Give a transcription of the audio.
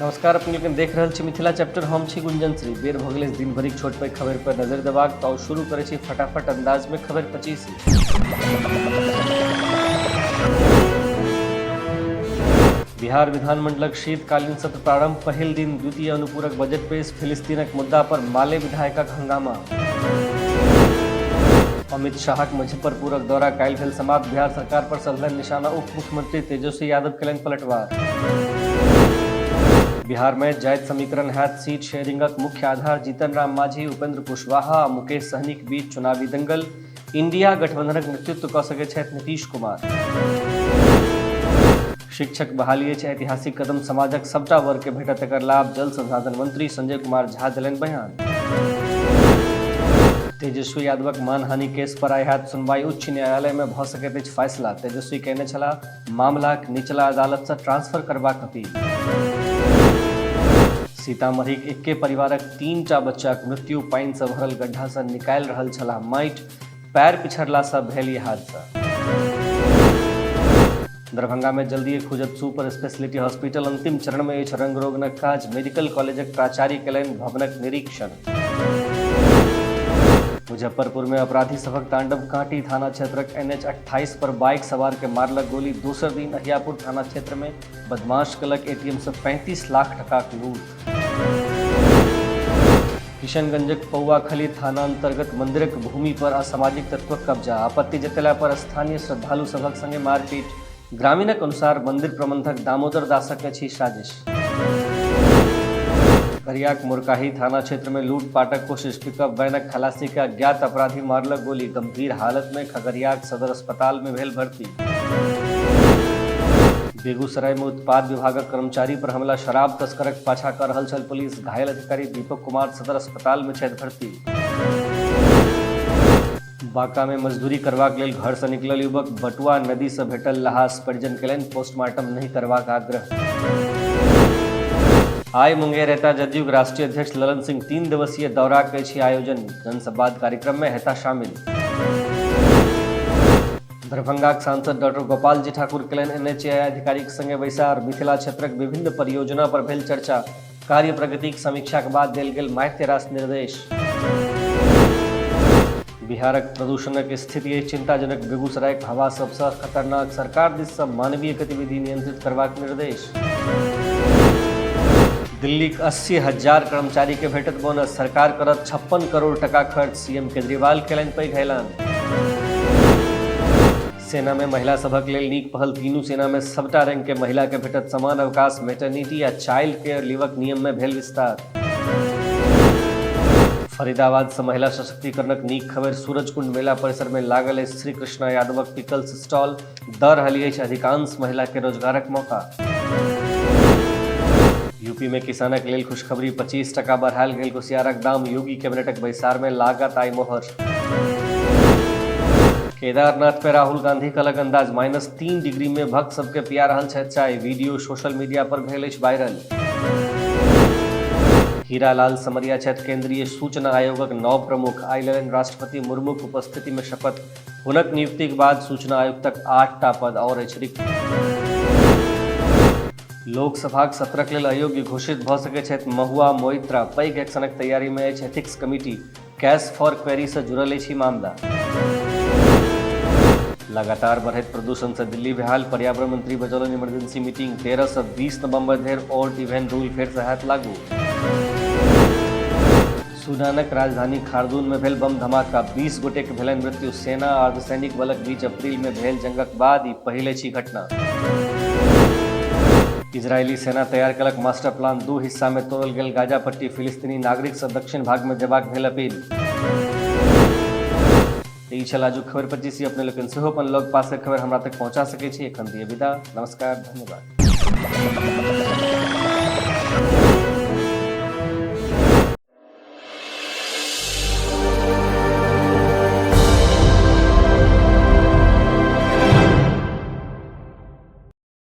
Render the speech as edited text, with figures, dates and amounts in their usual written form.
नमस्कार, अपने लोग देख रहल छी मिथिला चैप्टर। हम छी गुंजन श्री। बेर भ गेलै दिन भरिक छोट पैघ खबर पर नजर देबाक, तो शुरू करै छी फटाफट अंदाज में खबर 25। बिहार विधानमंडलक शीतकालीन सत्र प्रारंभ। पहिल दिन द्वितीय अनुपूरक बजट पेश। फिलिस्तीनक मुद्दा पर माले विधायकक हंगामा। अमित शाहक मुजफ्फरपुरक दौरा काल्हि भेल समाप्त। बिहार सरकार पर सधलनि निशाना। उप मुख्यमंत्री तेजस्वी यादव केलनि पलटवार। बिहार में जाति समीकरण हैत सीट शेयरिंगक मुख्य आधार। जीतन राम मांझी, उपेंद्र कुशवाहा आ मुकेश सहनीक बीच चुनावी दंगल। इंडिया गठबंधनक नेतृत्व कऽ सकैत छथि नीतीश कुमार। शिक्षक बहाली अछि ऐतिहासिक कदम। समाजक सबटा वर्ग के भेटत एकर लाभ। जल संसाधन मंत्री संजय कुमार झा देलनि बयान। तेजस्वी यादवक मानहानि केस पर आइ हैत सुनवाई। उच्च न्यायालय में भऽ सकैत अछि फैसला। तेजस्वी कहने छलाह मामलाक निचला अदालत से ट्रांसफर करबाक अपील। सीतामढ़ीक एक्के परिवारक 3टा बच्चाक मृत्यु। पानि से भरल गड्ढा से निकालि रहल छलाह माटि। पैर पिछड़ला से भेल ई हादसा। दरभंगा में जल्दिए खुजत सुपर स्पेशलिटी हॉस्पिटल। अंतिम चरण में अछि रंग रोगनक काज। मेडिकल कॉलेजक प्राचार्य केलनि भवनक निरीक्षण। मुजफ्फरपुर में अपराधी सभक तांडव। कांटी थाना क्षेत्रक NH-28 पर बाइक सवार के मारलक गोली। दोसर दिन अहियापुर थाना क्षेत्र में बदमाश केलक ATM से 35 लाख टकाक लूट। किशनगंजक पौआखली थाना अंतर्गत मंदिरक भूमि पर असामाजिक तत्वक कब्जा। आपत्ति जतेला पर स्थानीय श्रद्धालु सभक संगे मारपीट। ग्रामीणक अनुसार मंदिर प्रबंधक दामोदर दासक अछि साजिश। खगड़ियाक मुरकाही थाना क्षेत्र में लूटपाटक कोशिश। पिकअप वैनक खलासी के अज्ञात अपराधी मारलक गोली। गंभीर हालत में खगड़ियाक सदर अस्पताल में भेल भर्ती। बेगूसराय में उत्पाद विभागक कर्मचारी पर हमला। शराब तस्करक पाछा कर रहल छल पुलिस। घायल अधिकारी दीपक कुमार सदर अस्पताल में छथि भर्ती। बांका में मजदूरी करबाक लेल घर से निकलल युवक। बटुआ नदी से भेटल लाश। परिजन केलनि पोस्टमार्टम नहीं करबाक आग्रह। आइ मुंगेर हेता जदयूक राष्ट्रीय अध्यक्ष ललन सिंह। 3 दिवसीय दौरा के अछि आयोजन। जनसंवाद कार्यक्रम में हेता शामिल। दरभंगाक सांसद डॉक्टर गोपाल जी ठाकुर केलनि NHAI अधिकारीक संगे बैसार। मिथिला क्षेत्रक विभिन्न परियोजना पर भेल चर्चा। कार्य प्रगतिक समीक्षा के बाद देल गेल मारिते रास निर्देश। बिहारक प्रदूषणक स्थिति अछि चिंताजनक। बेगूसरायक हवा सबसँ खतरनाक। सरकार दिस सँ मानवीय गतिविधि नियंत्रित करबाक निर्देश। दिल्लीक 80,000 कर्मचारी के भेटत बोनस। सरकार करत 56 करोड़ टका खर्च। सीएम केजरीवाल केलनि पैघ ऐलान। सेना में महिला सभक लेल नीक पहल। तीनू सेना में सबटा रैंक के महिला के भेटत समान अवकाश। मैटरनिटी आ चाइल्ड केयर लीवक नियम में भेल विस्तार। फरीदाबाद से महिला सशक्तिकरणक नीक खबर। सूरजकुंड मेला परिसर में लागल अछि श्री कृष्णा यादवक पिकल्स स्टॉल। दऽ रहल अछि अधिकांश महिला के रोजगारक मौका। यूपी में किसानक लेल खुशखबरी। 25 टका बढ़ायल गेल कुसियारक दाम। योगी कैबिनेटक बैसार में लागत आइ मोहर। केदारनाथ पे राहुल गांधी का अलग अंदाज। -3 डिग्री में भक्त सबके पिया रहल छथि चाय। वीडियो सोशल मीडिया पर भेल अछि वायरल। हीरालाल समरिया छथि केंद्रीय सूचना आयोगक नव प्रमुख। आइ लेलनि राष्ट्रपति मुर्मूक उपस्थिति में शपथ। हुनक नियुक्ति के बाद सूचना आयुक्तक 8टा पद और अछि रिक्त। लोकसभाक सत्रक लेल अयोग्य घोषित भऽ सकैत छथि महुआ मोइत्रा। पैघ एक्शनक तैयारी में अछि ethics committee. Cash for query से जुड़ल अछि मामला। लगातार बढ़ैत प्रदूषण से दिल्ली बेहाल। पर्यावरण मंत्री बजौलनि इमरजेंसी मीटिंग। 13 से 20 नवंबर धरि ऑड इवन रूल फेर से हैत लागू। सूडानक राजधानी खार्दून में भेल बम धमाका। 20 गोटे के भेलनि मृत्यु। सेना आ अर्धसैनिक बलक बीच अप्रैल में भेल जंगक बाद ई पहिल अछि घटना। इजरायली सेना तैयार केलक मास्टर प्लान। 2 हिस्सा में तोड़ल गेल गाजा पट्टी। फिलिस्तीनी नागरिक से दक्षिण भाग में जेबाक भेल अपील। ई छल आजुक खबर 25। अपने लोकनि सेहो अपन लग पास के खबर हमरा तक पहुंचा सकै छी। एखन दिए विदा। नमस्कार, धन्यवाद।